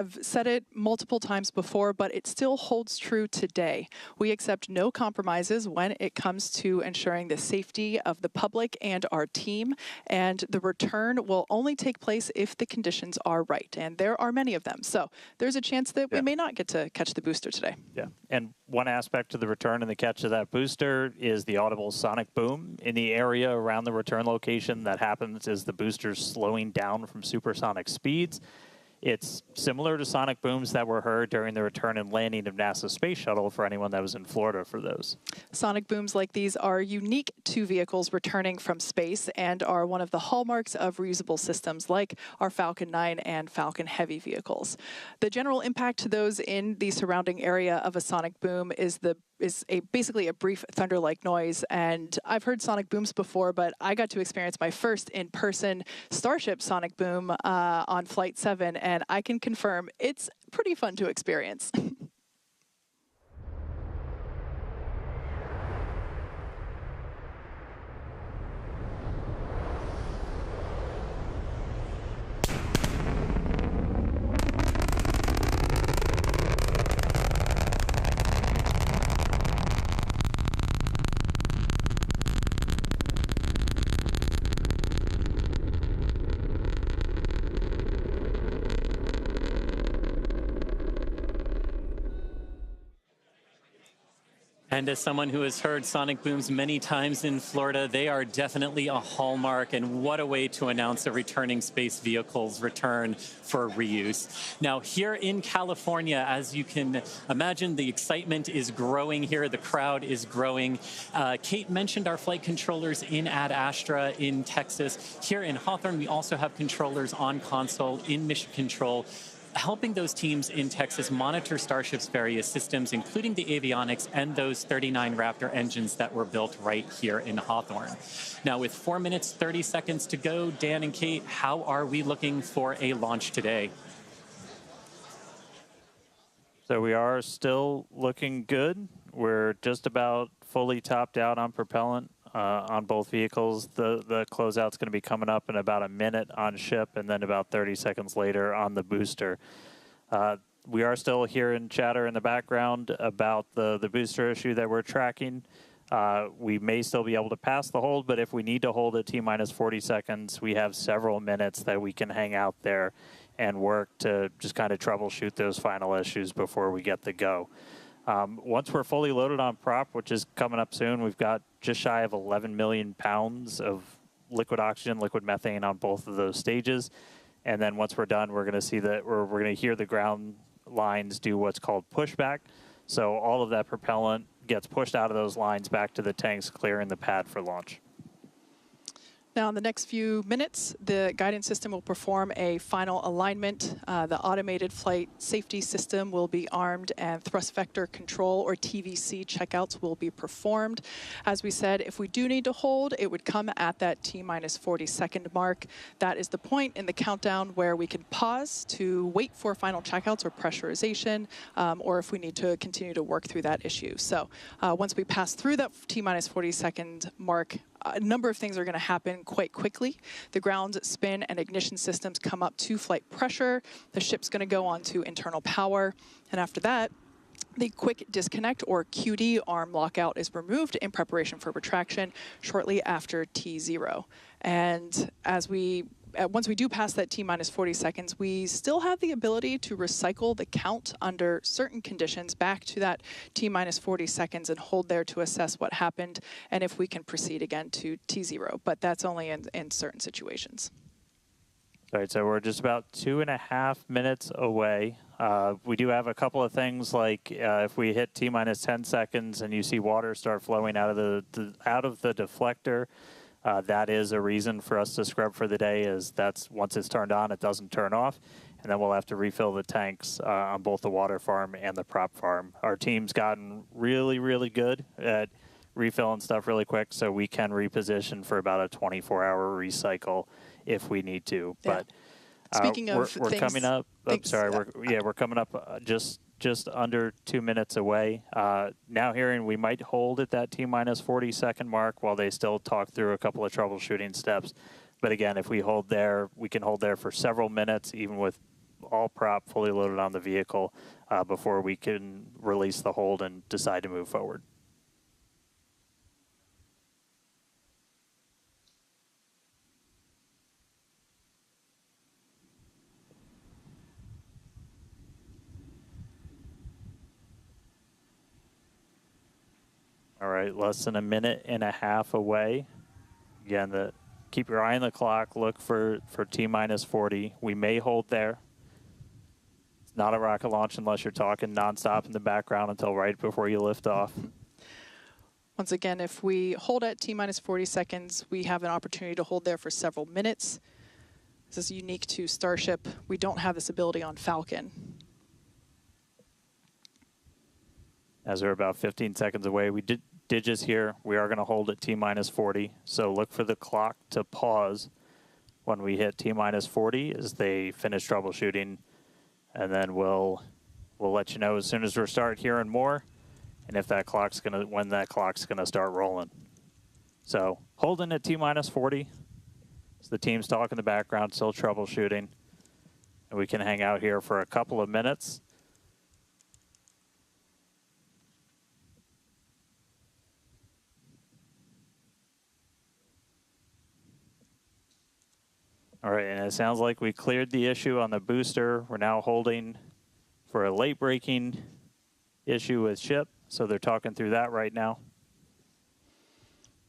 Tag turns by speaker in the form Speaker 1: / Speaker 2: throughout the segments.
Speaker 1: I've said it multiple times before, but it still holds true today. We accept no compromises when it comes to ensuring the safety of the public and our team, and the return will only take place if the conditions are right, and there are many of them. So there's a chance that we may not get to catch the booster today.
Speaker 2: Yeah, and one aspect of the return and the catch of that booster is the audible sonic boom in the area around the return location. That happens as the booster's slowing down from supersonic speeds. It's similar to sonic booms that were heard during the return and landing of NASA's space shuttle for anyone that was in Florida for those.
Speaker 1: Sonic booms like these are unique to vehicles returning from space and are one of the hallmarks of reusable systems like our Falcon 9 and Falcon Heavy vehicles. The general impact to those in the surrounding area of a sonic boom is basically a brief thunder-like noise. And I've heard sonic booms before, but I got to experience my first in-person Starship sonic boom on Flight 7, and I can confirm it's pretty fun to experience.
Speaker 3: And as someone who has heard sonic booms many times in Florida, they are definitely a hallmark, and what a way to announce a returning space vehicle's return for reuse. Now, here in California, as you can imagine, the excitement is growing here. The crowd is growing. Kate mentioned our flight controllers in Ad Astra in Texas. Here in Hawthorne, we also have controllers on console in Mission Control, helping those teams in Texas monitor Starship's various systems, including the avionics and those 39 Raptor engines that were built right here in Hawthorne. Now, with 4 minutes, 30 seconds to go, Dan and Kate, how are we looking for a launch today?
Speaker 2: So we are still looking good. We're just about fully topped out on propellant on both vehicles. The closeout's going to be coming up in about a minute on ship, and then about 30 seconds later on the booster. We are still hearing chatter in the background about the booster issue that we're tracking. We may still be able to pass the hold, but if we need to hold at T-minus 40 seconds, we have several minutes that we can hang out there and work to just kind of troubleshoot those final issues before we get the go. Once we're fully loaded on prop, which is coming up soon, we've got just shy of 11 million pounds of liquid oxygen, liquid methane on both of those stages. And then once we're done, we're going to see that we're going to hear the ground lines do what's called pushback. So all of that propellant gets pushed out of those lines back to the tanks, clearing the pad for launch.
Speaker 1: Now, in the next few minutes, the guidance system will perform a final alignment. The automated flight safety system will be armed, and thrust vector control, or TVC, checkouts will be performed. As we said, if we do need to hold, it would come at that T-minus 40-second mark. That is the point in the countdown where we can pause to wait for final checkouts or pressurization, or if we need to continue to work through that issue. So once we pass through that T-minus 40-second mark, a number of things are going to happen quite quickly. The ground spin and ignition systems come up to flight pressure. The ship's going to go on to internal power. And after that, the quick disconnect, or QD, arm lockout is removed in preparation for retraction shortly after T0. And once we do pass that T-minus 40 seconds, we still have the ability to recycle the count under certain conditions back to that T-minus 40 seconds and hold there to assess what happened and if we can proceed again to T0. But that's only in certain situations.
Speaker 2: All right, so we're just about 2.5 minutes away. We do have a couple of things like if we hit T-minus 10 seconds and you see water start flowing out of the deflector, that is a reason for us to scrub for the day, is that's once it's turned on, it doesn't turn off. And then we'll have to refill the tanks on both the water farm and the prop farm. Our team's gotten really, really good at refilling stuff really quick, so we can reposition for about a 24-hour recycle if we need to.
Speaker 1: Yeah. But speaking of
Speaker 2: we're
Speaker 1: things,
Speaker 2: coming up. We're coming up just under 2 minutes away. Now hearing we might hold at that T-minus 40-second mark while they still talk through a couple of troubleshooting steps. But again, if we hold there, we can hold there for several minutes, even with all prop fully loaded on the vehicle before we can release the hold and decide to move forward. All right, less than a minute and a half away. Again, keep your eye on the clock. Look for T-minus 40. We may hold there. It's not a rocket launch unless you're talking nonstop in the background until right before you lift off.
Speaker 1: Once again, if we hold at T-minus 40 seconds, we have an opportunity to hold there for several minutes. This is unique to Starship. We don't have this ability on Falcon.
Speaker 2: As we're about 15 seconds away, we did just here. We are going to hold at T-minus 40. So look for the clock to pause when we hit T-minus 40 as they finish troubleshooting. And then we'll let you know as soon as we start hearing more, and if that when that clock's gonna start rolling. So holding at T-minus 40. So the team's talking in the background, still troubleshooting, and we can hang out here for a couple of minutes. All right, and it sounds like we cleared the issue on the booster. We're now holding for a late breaking issue with ship, so they're talking through that right now.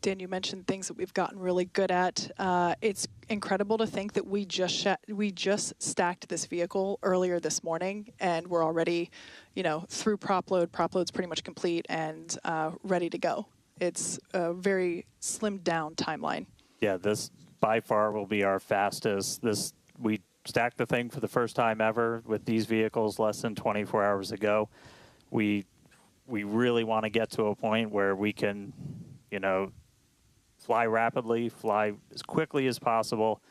Speaker 1: Dan, you mentioned things that we've gotten really good at. It's incredible to think that we just stacked this vehicle earlier this morning, and we're already, through prop load. Prop load's pretty much complete and ready to go. It's a very slimmed down timeline.
Speaker 2: Yeah, this by far will be our fastest. We stacked the thing for the first time ever with these vehicles less than 24 hours ago. We really want to get to a point where we can, fly rapidly, fly as quickly as possible.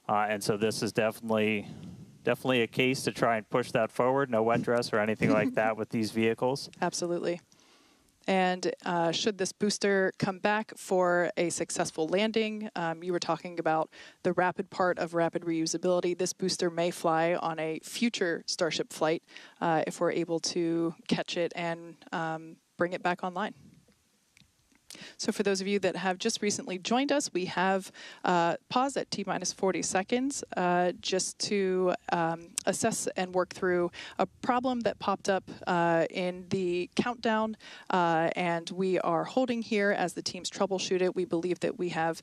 Speaker 2: And so this is definitely a case to try and push that forward. No wet dress or anything like that with these vehicles.
Speaker 1: Absolutely. And should this booster come back for a successful landing, you were talking about the rapid part of rapid reusability. This booster may fly on a future Starship flight if we're able to catch it and bring it back online. So for those of you that have just recently joined us, we have paused at T-minus 40 seconds just to assess and work through a problem that popped up in the countdown, and we are holding here as the teams troubleshoot it. We believe that we have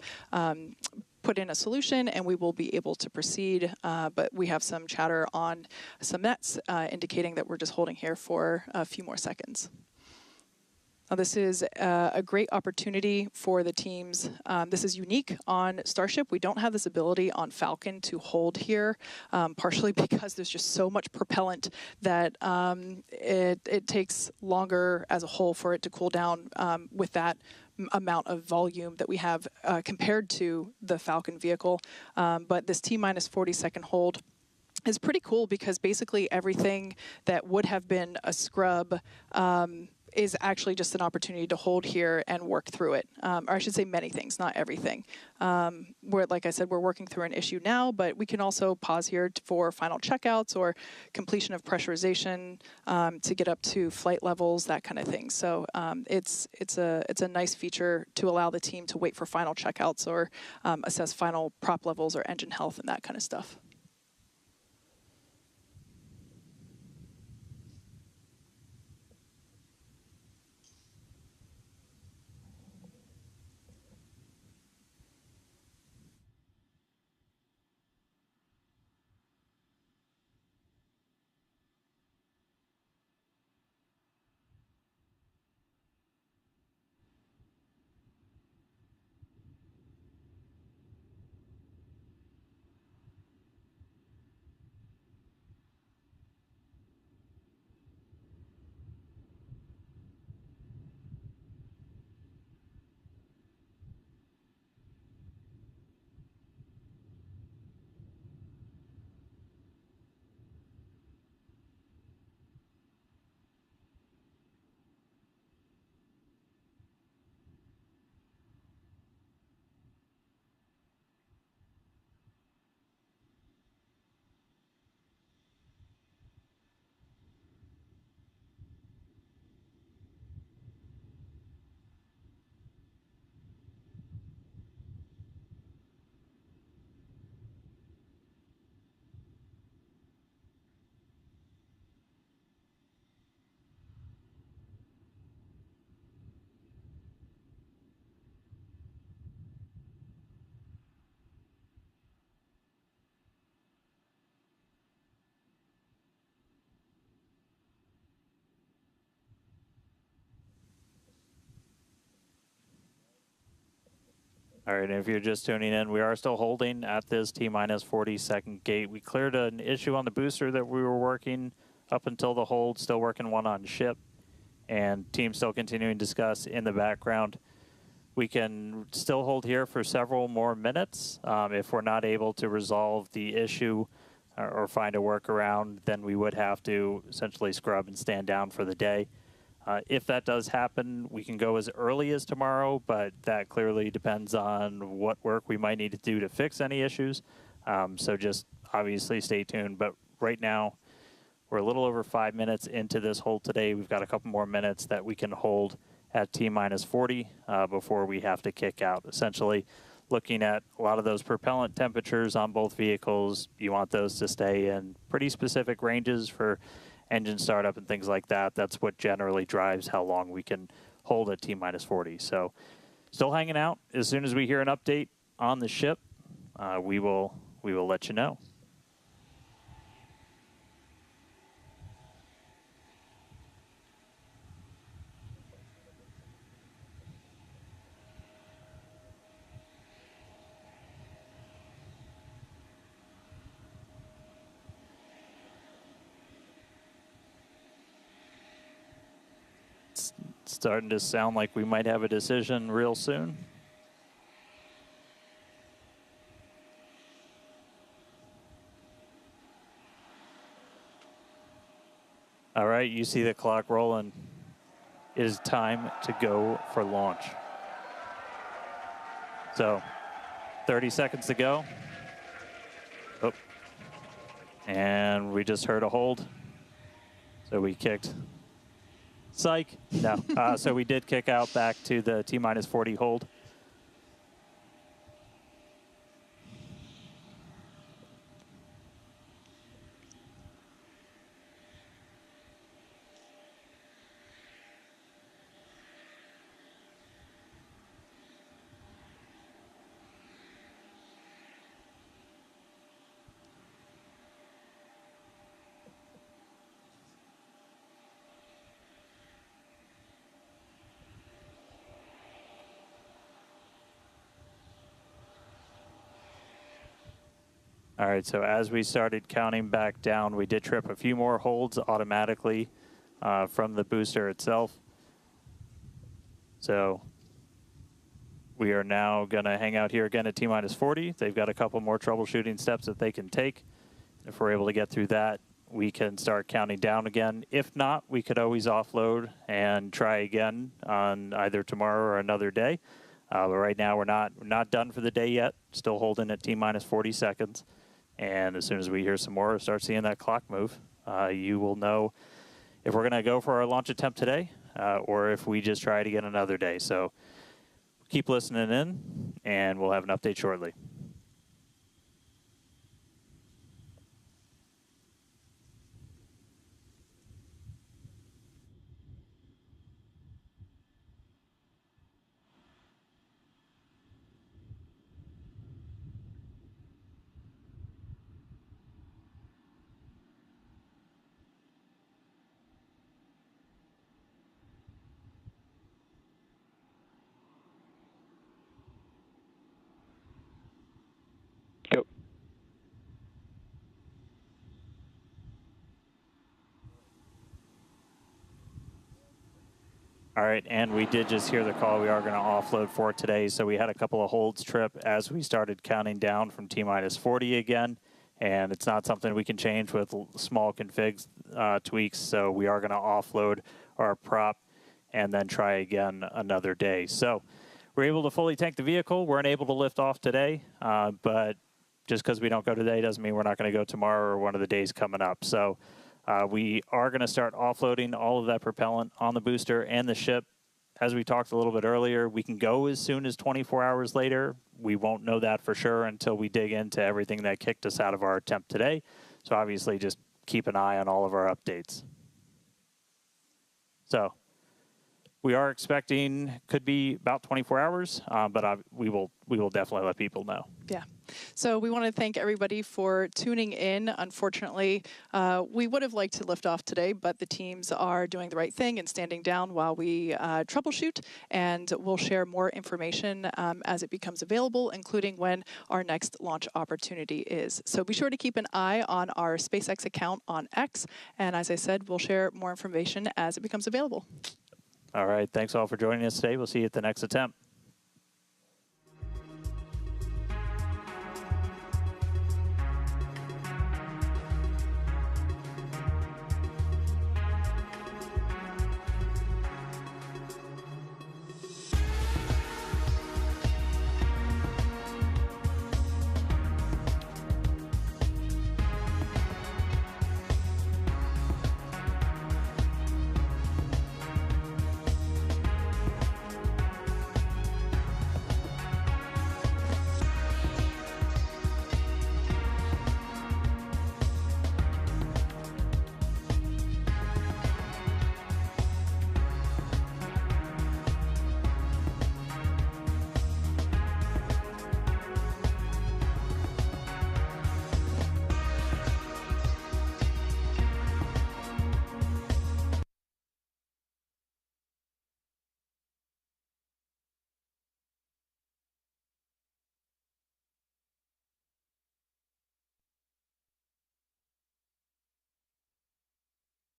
Speaker 1: put in a solution and we will be able to proceed, but we have some chatter on some nets indicating that we're just holding here for a few more seconds. Now, this is a great opportunity for the teams. This is unique on Starship. We don't have this ability on Falcon to hold here, partially because there's just so much propellant that it takes longer as a whole for it to cool down with that amount of volume that we have compared to the Falcon vehicle. But this T-minus 40 second hold is pretty cool because basically everything that would have been a scrub is actually just an opportunity to hold here and work through it. Or I should say many things, not everything. Like I said, we're working through an issue now, but we can also pause here for final checkouts or completion of pressurization to get up to flight levels, that kind of thing. So it's a nice feature to allow the team to wait for final checkouts or assess final prop levels or engine health and that kind of stuff.
Speaker 2: All right, and if you're just tuning in, we are still holding at this T-minus 40-second gate. We cleared an issue on the booster that we were working up until the hold, still working one on ship, and team still continuing to discuss in the background. We can still hold here for several more minutes. If we're not able to resolve the issue or find a workaround, then we would have to essentially scrub and stand down for the day. If that does happen, we can go as early as tomorrow, but that clearly depends on what work we might need to do to fix any issues. So just obviously stay tuned. But right now, we're a little over 5 minutes into this hold today. We've got a couple more minutes that we can hold at T-minus 40 before we have to kick out. Essentially, looking at a lot of those propellant temperatures on both vehicles, you want those to stay in pretty specific ranges for engine startup and things like that. That's what generally drives how long we can hold at T-minus 40. So still hanging out. As soon as we hear an update on the ship, we will let you know. Starting to sound like we might have a decision real soon. All right, you see the clock rolling. It is time to go for launch. So 30 seconds to go. Oh. And we just heard a hold. So we kicked. Psych. No. So we did kick out back to the T-minus 40 hold. All right, so as we started counting back down, we did trip a few more holds automatically from the booster itself. So we are now going to hang out here again at T-minus 40. They've got a couple more troubleshooting steps that they can take. If we're able to get through that, we can start counting down again. If not, we could always offload and try again on either tomorrow or another day. But right now, we're not done for the day yet. Still holding at T-minus 40 seconds. And as soon as we hear some more or start seeing that clock move, you will know if we're going to go for our launch attempt today or if we just try it again another day. So keep listening in, and we'll have an update shortly.
Speaker 4: Go.
Speaker 2: All right, and we did just hear the call. We are going to offload for today. So we had a couple of holds trip as we started counting down from T-minus 40 again. And it's not something we can change with small config tweaks. So we are going to offload our prop and then try again another day. So we're able to fully tank the vehicle. We're unable to lift off today, but just because we don't go today doesn't mean we're not going to go tomorrow or one of the days coming up. So we are going to start offloading all of that propellant on the booster and the ship. As we talked a little bit earlier, we can go as soon as 24 hours later. We won't know that for sure until we dig into everything that kicked us out of our attempt today. So obviously just keep an eye on all of our updates. So we are expecting could be about 24 hours, but we will definitely let people know.
Speaker 1: Yeah. So we want to thank everybody for tuning in. Unfortunately, we would have liked to lift off today, but the teams are doing the right thing and standing down while we troubleshoot, and we'll share more information as it becomes available, including when our next launch opportunity is. So be sure to keep an eye on our SpaceX account on X, and as I said, we'll share more information as it becomes available.
Speaker 2: All right. Thanks all for joining us today. We'll see you at the next attempt.